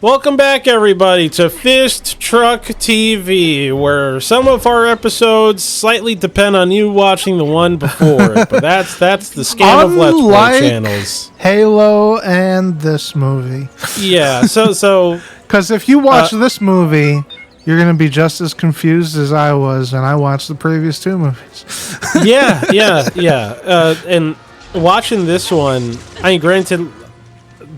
Welcome back, everybody, to Fist Truck TV, where some of our episodes slightly depend on you watching the one before. But that's the scam of Let's Play channels. Halo and this movie. Yeah, so because if you watch this movie, you're gonna be just as confused as I was when I watched the previous two movies. yeah. And watching this one, I mean, granted,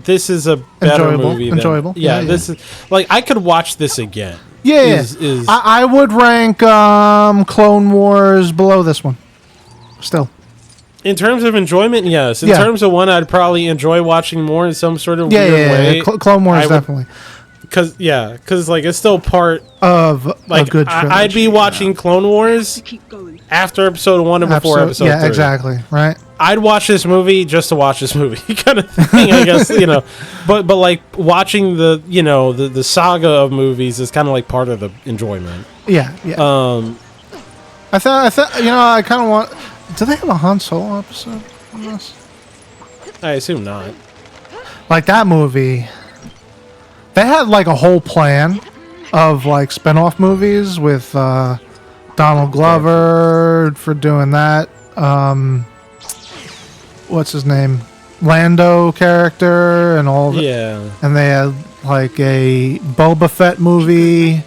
this is a better movie. Enjoyable. Yeah, this is like I could watch this again. Yeah, I would rank Clone Wars below this one. Still, in terms of enjoyment, yes. In terms of one, I'd probably enjoy watching more in some sort of weird way. Clone Wars definitely. Because like it's still part of like a good trilogy. I'd be watching Clone Wars after episode 1 and before episode 3. Yeah, exactly. Right. I'd watch this movie just to watch this movie, kind of thing. I guess but like watching the saga of movies is kind of like part of the enjoyment. Yeah. I thought I kind of want. Do they have a Han Solo episode on this? I assume not. Like that movie. They had like a whole plan of like spin-off movies with Donald Glover for doing that. What's his name? Lando character and all that. Yeah. And they had like a Boba Fett movie.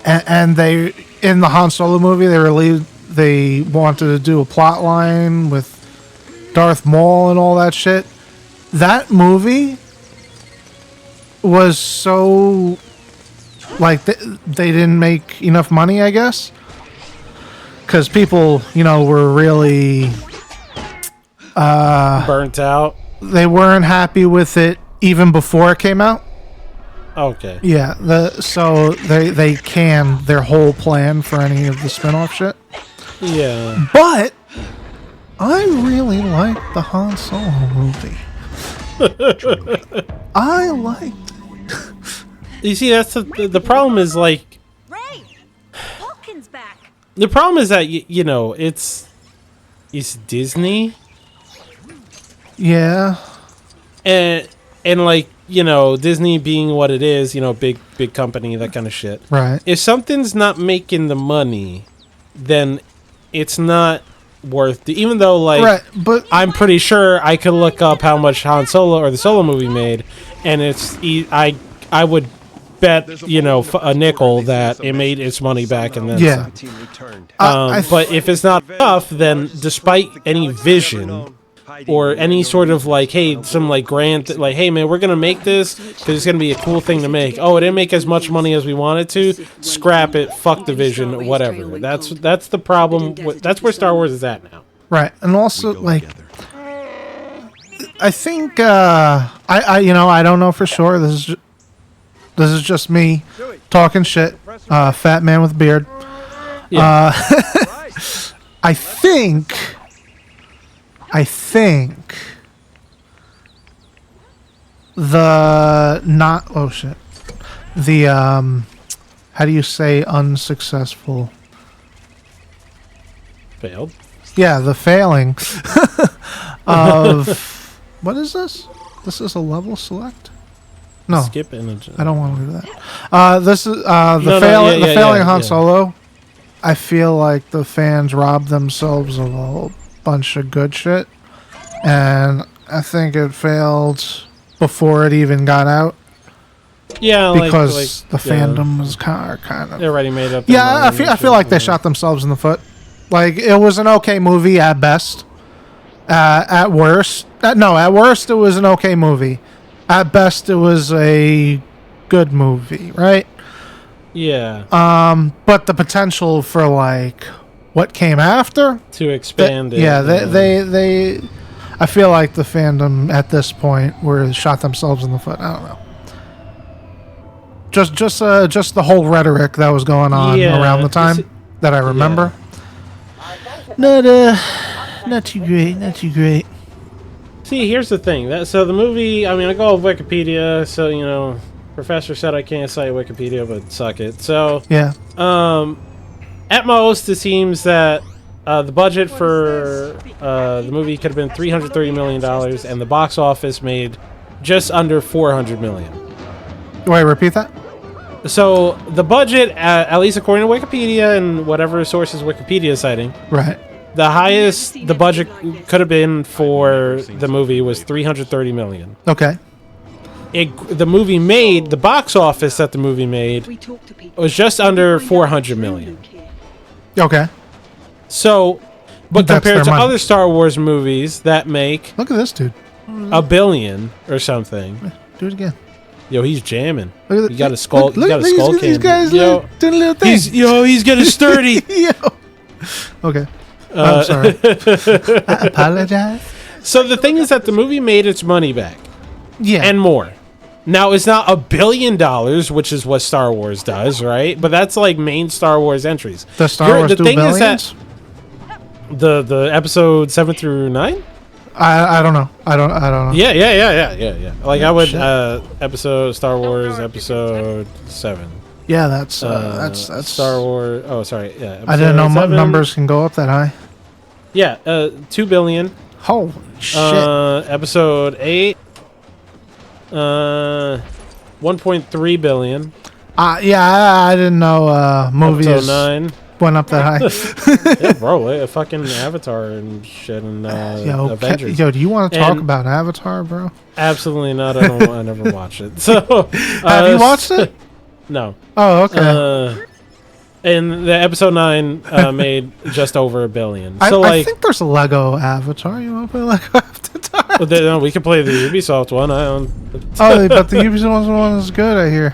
And they, in the Han Solo movie, they wanted to do a plot line with Darth Maul and all that shit. That movie was so like they didn't make enough money, I guess, because people were really burnt out. They weren't happy with it even before it came out. Okay. Yeah, so they canned their whole plan for any of the spin-off shit. Yeah, but I really liked the Han Solo movie. I liked. You see, that's the problem is like. Ray, Vulcan's back. The problem is that it's Disney. Yeah. And like Disney being what it is, big company, that kind of shit. Right. If something's not making the money, then it's not worth it. Even though right, but I'm pretty sure I could look up how much Han Solo or the Solo movie made, and I would bet a nickel that it made its money back and then some. But if it's not enough, then despite any vision or any sort of like, hey, some like grant, like, hey man, we're gonna make this because it's gonna be a cool thing to make. Oh, it didn't make as much money as we wanted to. Scrap it. Fuck the vision. Whatever. That's the problem. That's where Star Wars is at now. Right, and also like, I think I don't know for sure. This is just me talking shit. Fat man with a beard. Yeah. I think how do you say unsuccessful? Failed. Yeah, the failing of what is this? This is a level select? No. Skip image. I don't want to do that. This is the failing Han Solo. I feel like the fans robbed themselves of a whole bunch of good shit, and I think it failed before it even got out. Yeah, because the fandom was kind of they already made up. Yeah, I feel like they shot themselves in the foot. Like it was an okay movie at best. At worst, at worst it was an okay movie. At best, it was a good movie, right? Yeah. But the potential for like what came after to expand it. Yeah, they I feel like the fandom at this point were shot themselves in the foot. I don't know. Just the whole rhetoric that was going on around the time that I remember. Yeah. Not too great. See, here's the thing. So the movie, I mean, I go off Wikipedia, so, Professor said I can't cite Wikipedia, but suck it. So, yeah. At most, it seems that the budget for the movie could have been $330 million, and the box office made just under $400 million. Wait, repeat that. So the budget, at least according to Wikipedia and whatever sources Wikipedia is citing, Right. the highest the budget could have been for the movie was $330 million. Okay. The movie made, the box office that the movie made was just under $400 million. Okay. So, but That's compared their to money. other Star Wars movies that make Look at this dude. $1 billion or something, Do it again. yo, he's jamming. Look at You got a skull. Look, You got a look, skull these candy. guys Yo, doing a little thing. he's getting sturdy. Yo. Okay. I'm sorry. I apologize. So the thing is that the movie made its money back Yeah. and more. Now it's not $1 billion, which is what Star Wars does, right? But that's like main Star Wars entries. the Star Wars the do thing is billions? that the episode 7 through 9. I don't know. I don't know. Yeah. Like I would Shit. episode Star Wars episode 7. Yeah, that's Star Wars. Oh, sorry. Yeah. I didn't know episode 7. numbers can go up that high. Yeah, $2 billion. Holy shit. Episode 8. 1.3 billion. Yeah, I didn't know movies Episode 9. went up that high. Yeah, bro, like, fucking Avatar and shit and Avengers. Yo, do you want to talk And- about Avatar, bro? Absolutely not. I don't. I never watched it. So Have you watched it? No. Oh, okay. And the episode 9 made just over $1 billion. I So like, think there's a Lego Avatar. You want to play Lego Avatar? no, we could play the Ubisoft one. Oh, but the Ubisoft one is good, I hear.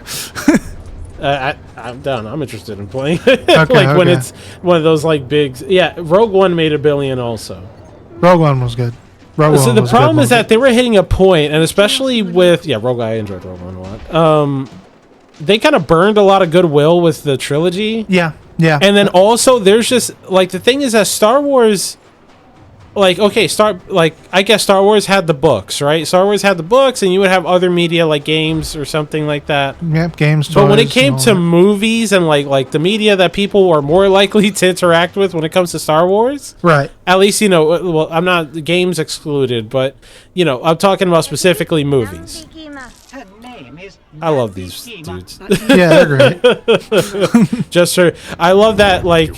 I'm down. I'm interested in playing. Like when okay. it's one of those like big. Yeah, Rogue One made $1 billion also. Rogue One was good. So the problem is that they were hitting a point, and especially with Rogue. I enjoyed Rogue One a lot. They kind of burned a lot of goodwill with the trilogy. Yeah. And then also, there's just like the thing is that Star Wars, like I guess Star Wars had the books, right? Star Wars had the books, and you would have other media like games or something like that. Yep, games. But when it toys, came and to all that. movies and like the media that people are more likely to interact with when it comes to Star Wars, right? at least well, I'm not games excluded, but I'm talking about specifically movies. I love these dudes. Yeah, they're great. Just for I love that like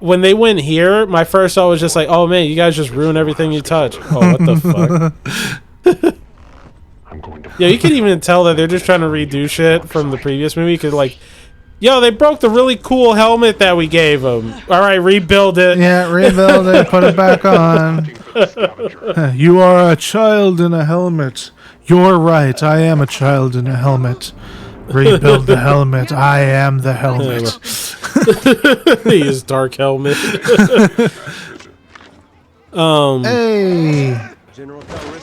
when they went here, my first thought was just like, oh man, you guys just ruin everything you touch. Oh, what the fuck? Yeah, you can even tell that they're just trying to redo shit from the previous movie because like, yo, they broke the really cool helmet that we gave them. All right, rebuild it. Yeah, rebuild it, put it back on. You are a child in a helmet. You're right. I am a child in a helmet. Rebuild the helmet. I am the helmet. He is dark helmet. Hey.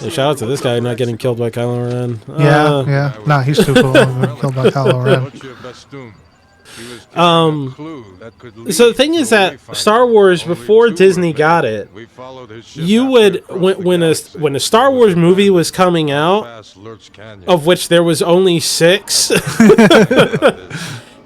Shout out to this guy not getting killed by Kylo Ren. Yeah. Nah, he's too cool. I'm gonna kill by Kylo Ren. So the thing is that Star Wars, before Disney got it, you would when a Star Wars movie was coming out, of which there was only 6,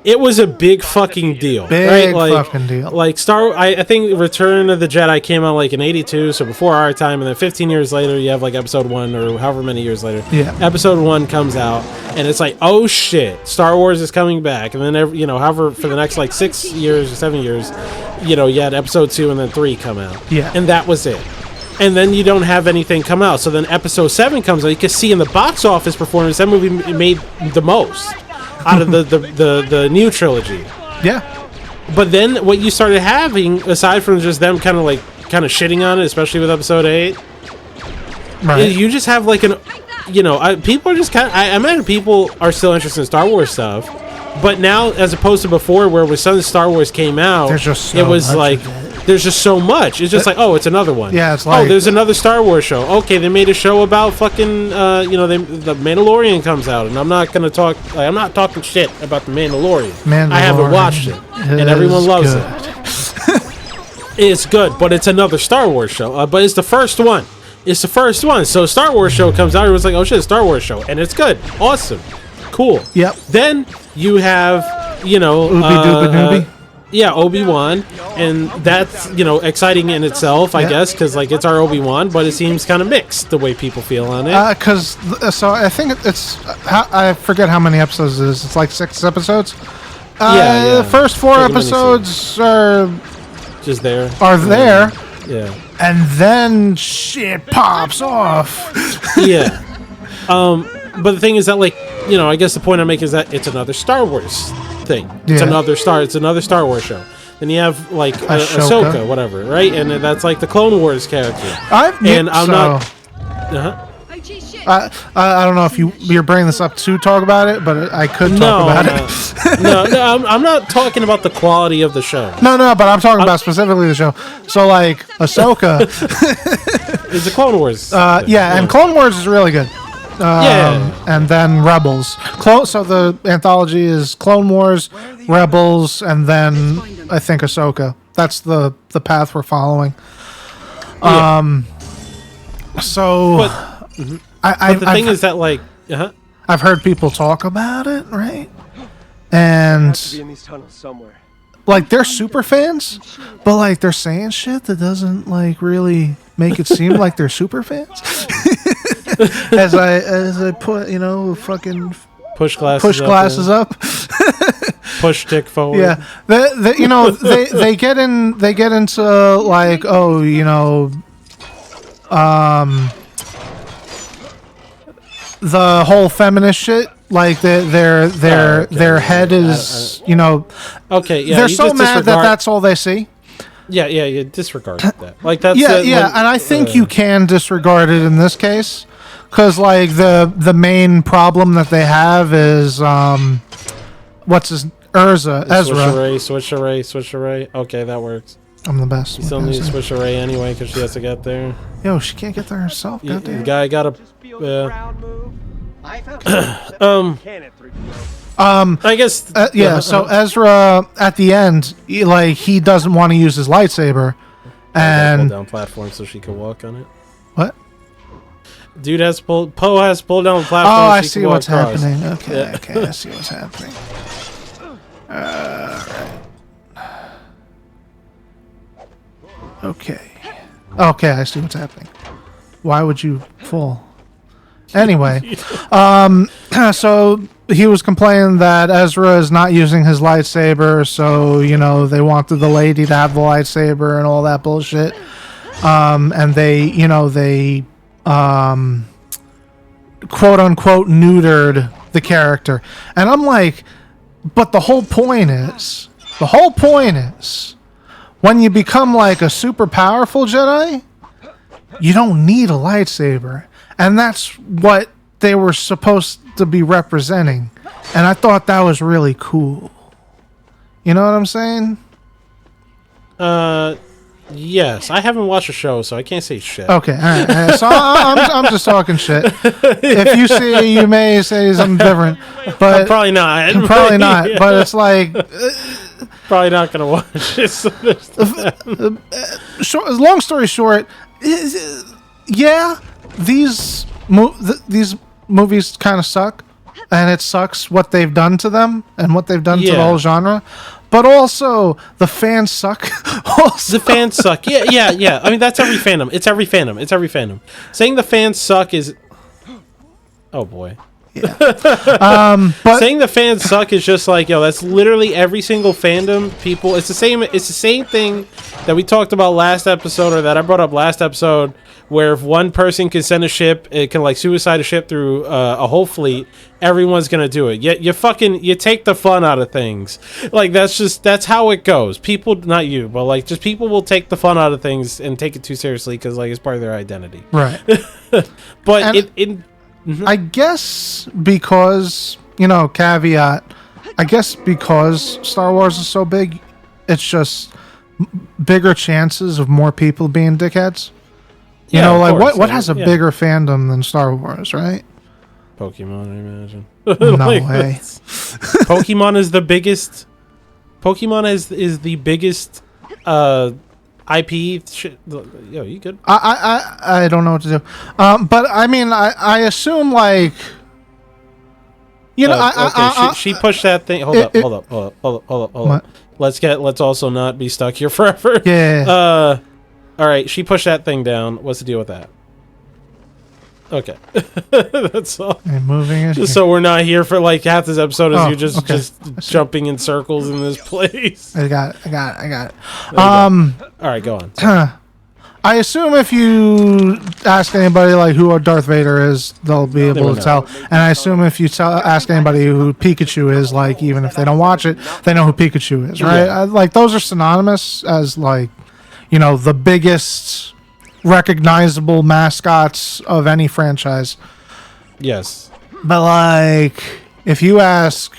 it was a big fucking deal. Big right? Like, fucking deal. Like I think Return of the Jedi came out like in '82, so before our time, and then 15 years later, you have like Episode 1 or however many years later. Yeah. Episode 1 comes out, and it's like, oh shit, Star Wars is coming back, and then however for the next like 6 years or 7 years, you had Episode 2 and then 3 come out. Yeah. And that was it. And then you don't have anything come out. So then Episode 7 comes out. You can see in the box office performance that movie made the most out of the new trilogy. Yeah. But then what you started having, aside from just them kind of shitting on it, especially with Episode 8, Right. is you just have like people are just kind of, I imagine people are still interested in Star Wars stuff, but now as opposed to before where when Star Wars came out, There's just so it was much like, of it. there's just so much. It's just like, oh, it's another one. Yeah, it's like- oh, there's another Star Wars show. Okay, they made a show about fucking, the Mandalorian comes out, and I'm not gonna talk. Like, I'm not talking shit about the Mandalorian. I haven't watched it, and everyone loves it. It's good, but it's another Star Wars show. But it's the first one. It's the first one. So Star Wars show comes out, it was like, oh shit, Star Wars show, and it's good, awesome, cool. Yep. Then you have, Oopie doopie doopie. Yeah, Obi-Wan, and that's, exciting in itself, I guess, because, like, it's our Obi-Wan, but it seems kind of mixed the way people feel on it. So I think it's, I forget how many episodes it is. It's like 6 episodes. Yeah. The first 4 Take a episodes are Just there. there, Yeah. and then shit pops off. Yeah. But the thing is that, like, I guess the point I'm making is that it's another Star Wars thing. It's Yeah. another Star Wars show. Then you have, like, Ahsoka. Ahsoka, whatever, right? And that's like the Clone Wars character. I'm not. Uh-huh. I don't know if you're bringing this up to talk about it, but I could talk about it. No, I'm not talking about the quality of the show. No, but I'm talking about specifically the show. So, like, Ahsoka. It's the Clone Wars. And Clone Wars is really good. And then Rebels. So the anthology is Clone Wars, Rebels, and then I think Ahsoka. That's the path we're following. So But the thing is that, like, I've heard people talk about it, right? And Be in these tunnels somewhere. like they're super fans, but like they're saying shit that doesn't like really make it seem like they're super fans. as I put, fucking push glasses up. Push stick forward. Yeah, they get into like, the whole feminist shit. Like their head is Okay, yeah. they're so mad that that's all they see. Yeah, you disregard that. Like that's and I think you can disregard it in this case, because like the main problem that they have is what's his Ezra. Switch array. Okay, that works. I'm the best. You still need to switch array anyway because she has to get there. Yo, she can't get there herself. The Goddamn. guy got a. I guess. So Ezra at the end, he doesn't want to use his lightsaber, and pull down platform so she can walk on it. What? Dude has pulled. Poe has pulled down the platform. Oh, I she see can what's walk across. happening. Okay, Yeah. okay, I see what's happening. Right. Okay, I see what's happening. Why would you fall? Anyway, so he was complaining that Ezra is not using his lightsaber, so they wanted the lady to have the lightsaber and all that bullshit. And they quote unquote neutered the character, and I'm like, but the whole point is, when you become like a super powerful Jedi, you don't need a lightsaber. And that's what they were supposed to be representing. And I thought that was really cool. You know what I'm saying? Yes. I haven't watched the show, so I can't say shit. Okay, all right. So I'm just talking shit. If you see it, you may say something different. But Probably not. Probably not. Yeah. But it's like... Probably not going to watch it. So long story short, yeah, these movies kind of suck, and it sucks what they've done to them and what they've done to the whole genre. But also, the fans suck. The fans suck. Yeah. I mean, that's every fandom. It's every fandom. Saying the fans suck is... Oh, boy. Yeah. But saying the fans suck is just like, that's literally every single fandom. People, it's the same thing that we talked about last episode, or that I brought up last episode, where if one person can send a ship, it can like suicide a ship through a whole fleet, everyone's gonna do it. Yet you take the fun out of things. Like that's how it goes. People, not you, but like just people will take the fun out of things and take it too seriously because like it's part of their identity. right. But And I guess because, caveat, I guess because Star Wars is so big, it's just bigger chances of more people being dickheads. What has a bigger fandom than Star Wars, right? Pokemon, I imagine. No way. Pokemon is the biggest. Pokemon is the biggest IP shit. Yo, you good? I don't know what to do. But I mean, I assume like You know, okay, she pushed that thing. Hold up. What? Let's also not be stuck here forever. Yeah. All right, she pushed that thing down. What's the deal with that? Okay, that's all. And moving it. Just so we're not here for like half this episode, is Oh, you just okay. jumping in circles in this place. I got it. All right, go on. I assume if you ask anybody like who Darth Vader is, they'll be able would to tell. And I assume if you ask anybody who Pikachu is, like even if they don't watch it, they know who Pikachu is, right? Yeah. Like those are synonymous as like, you know, the biggest recognizable mascots of any franchise. Yes. But like, if you ask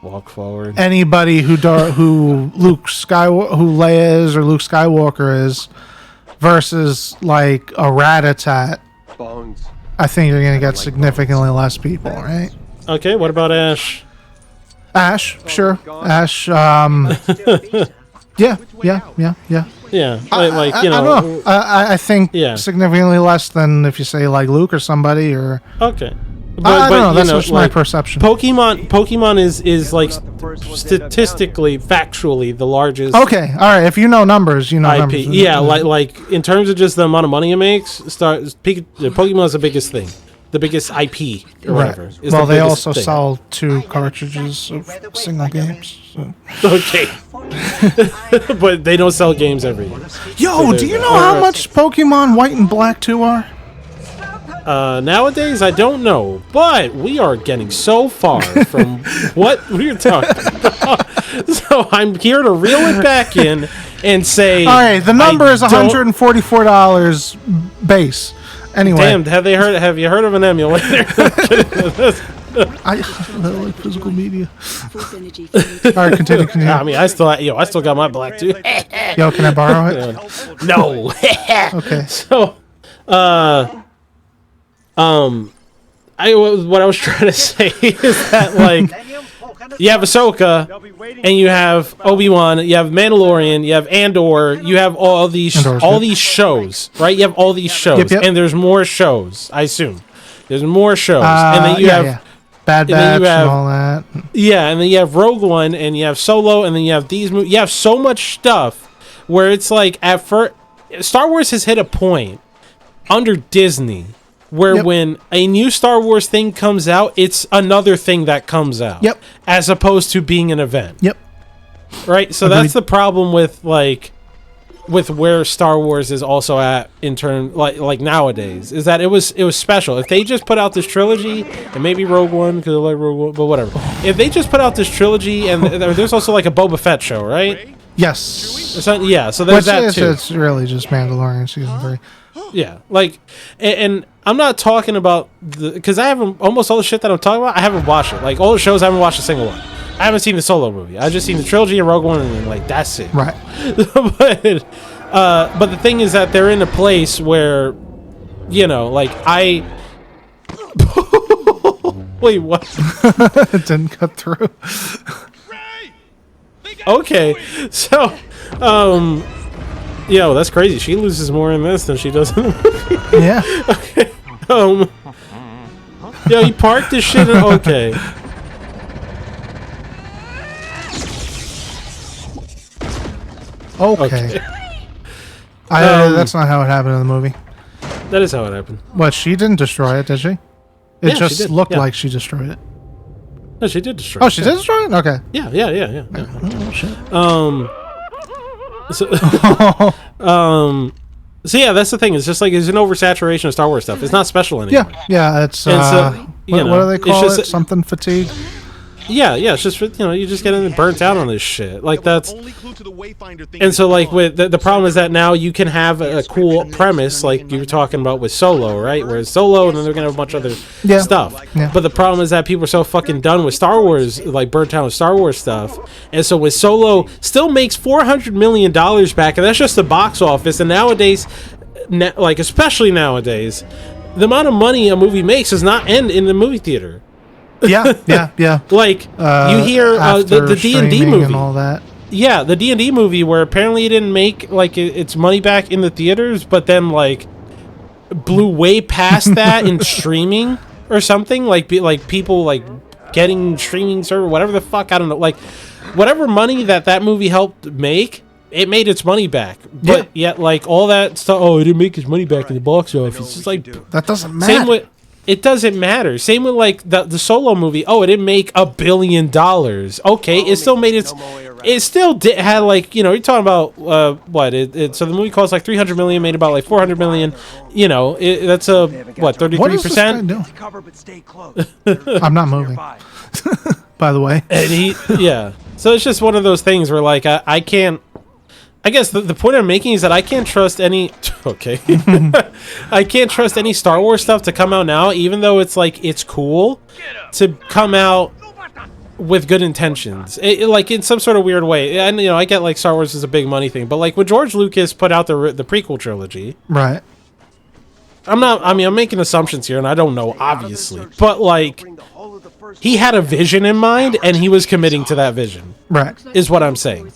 Walk forward. anybody who Leia is or Luke Skywalker is, versus like a Rat-a-tat, Bones. I think you're gonna get significantly less people, right? Okay, what about Ash? Ash, sure. Ash, yeah. Yeah, like you I know. don't know. I think Yeah. significantly less than if you say like Luke or somebody or. Okay. I don't know. you That's just my like, perception. Pokemon is like statistically, factually the largest Okay, all right. If you know numbers, you know IP. numbers. Yeah, like in terms of just the amount of money it makes, Pokemon's the biggest thing, the biggest IP or whatever. Right. is Well, the they biggest also thing. sell 2 cartridges of single games. So. Okay, but they don't sell games every year. Yo, do you know how much Pokemon White and Black 2 are? Nowadays, I don't know, but we are getting so far from what we are talking about. So I'm here to reel it back in and say, All right, the number is don't- $144 base. Anyway, Damn, have you heard of an emulator? I like physical media. All right, continue. I mean, I still got my black too. Yo, can I borrow it? No. Okay. So, what I was trying to say is that like you have Ahsoka and you have Obi-Wan, you have Mandalorian, you have Andor, you have all these shows, right? You have all these shows, Yep. and there's more shows. I assume there's more shows, and then you have. Bad then Batch you have- and all that. Yeah, and then you have Rogue One, and you have Solo, and then you have these movies. You have so much stuff where it's like at first, Star Wars has hit a point under Disney where Yep. when a new Star Wars thing comes out, it's another thing that comes out. Yep. As opposed to being an event. Yep. Right? So Agreed. that's the problem with with where Star Wars is also at in turn like nowadays is that it was special. If they just put out this trilogy and maybe Rogue One because I like Rogue One, but whatever. If they just put out this trilogy and there's also like a Boba Fett show, right? Yes. Yeah, so there's Which that is, too. it's really just Mandalorian season 3. Yeah, like, and I'm not talking about because I haven't almost all the shit that I'm talking about. I haven't watched it. Like all the shows, I haven't watched a single one. I haven't seen the Solo movie. I've just seen the trilogy and Rogue One, and then, like that's it. Right. but the thing is that they're in a place where, you know, like I. Wait, what? It didn't cut through. Okay, so, yo, that's crazy. She loses more in this than she does in the movie. Yeah. Yo, he parked his shit. Okay. Okay. That's not how it happened in the movie. That is how it happened. What, she didn't destroy it, did she? It Yeah, she just did, looked yeah. like she destroyed it. No, she did destroy. Oh, she did destroy it? Okay. Yeah. Oh, shit. So yeah, that's the thing. It's just like there's an oversaturation of Star Wars stuff. It's not special anymore. Yeah, it's, And so, you what know, do they it's call just- it? Something fatigue? Yeah. It's just you just get burnt out on this shit. Like that's. Only clue to the Wayfinder thing And is so, like, gone. with the problem is that now you can have a cool premise, like you were talking about with Solo, right? Whereas Solo, and then they're gonna have a bunch of other Yeah. stuff. Yeah. But the problem is that people are so fucking done with Star Wars, like burnt out with Star Wars stuff. And so, with Solo, still makes $400 million back, and that's just the box office. And nowadays, like especially nowadays, the amount of money a movie makes does not end in the movie theater. Yeah. Like you hear the After D&D streaming movie. and all that. Yeah, the D&D movie where apparently it didn't make like its money back in the theaters, but then like blew way past that in streaming or something. Like people like getting streaming server, whatever the fuck, I don't know, like whatever money that movie helped make, it made its money back. But yet, like all that stuff, oh, it didn't make its money back in the box office. It's just like that doesn't matter. Same with it doesn't matter. Same with like the Solo movie. Oh, it didn't make $1 billion. Okay, it still made its. It still had like, you know, you're talking about what? So the movie cost like 300 million, made about like 400 million. You know, that's a what 33%. I'm not moving. By the way, and so it's just one of those things where like I can't. I guess the point I'm making is that I can't trust any. Okay, I can't trust any Star Wars stuff to come out now, even though it's like it's cool to come out with good intentions, like in some sort of weird way. And you know, I get like Star Wars is a big money thing, but like when George Lucas put out the prequel trilogy, right? I'm making assumptions here, and I don't know, obviously, but like he had a vision in mind, and he was committing to that vision. Right, is what I'm saying,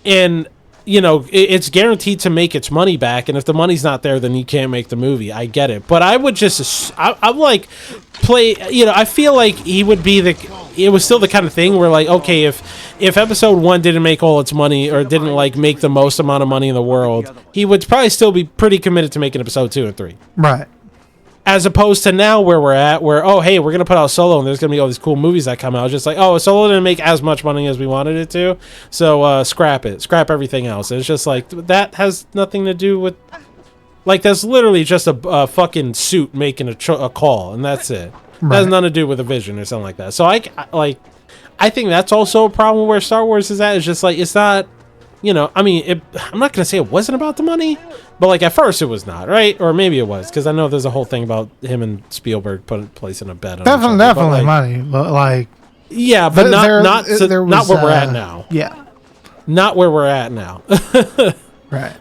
and. You know, it's guaranteed to make its money back, and if the money's not there, then you can't make the movie. I get it, but I would just, I'm like, you know, I feel like he would be it was still the kind of thing where like, okay, if episode 1 didn't make all its money or didn't like make the most amount of money in the world, he would probably still be pretty committed to making episode 2 and 3. Right. As opposed to now where we're at, where, oh, hey, we're going to put out Solo, and there's going to be all these cool movies that come out. Just like, oh, Solo didn't make as much money as we wanted it to, so scrap it. Scrap everything else. And it's just like, that has nothing to do with... Like, that's literally just a fucking suit making a call, and that's it. Right. That has nothing to do with a vision or something like that. So, I think that's also a problem where Star Wars is at. It's just like, it's not... You know, I mean, I'm not going to say it wasn't about the money, but like at first it was not, right? Or maybe it was, because I know there's a whole thing about him and Spielberg placing a bet on definitely like, money, but like... Yeah, but not where we're at now. Yeah. Not where we're at now. Right.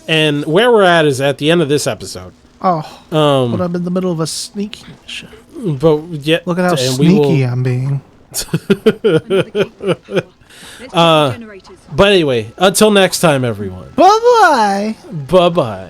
And where we're at is at the end of this episode. Oh. But I'm in the middle of a sneaky mission. But yeah, look at how sneaky I'm being. But anyway, until next time, everyone. Bye-bye. Bye-bye.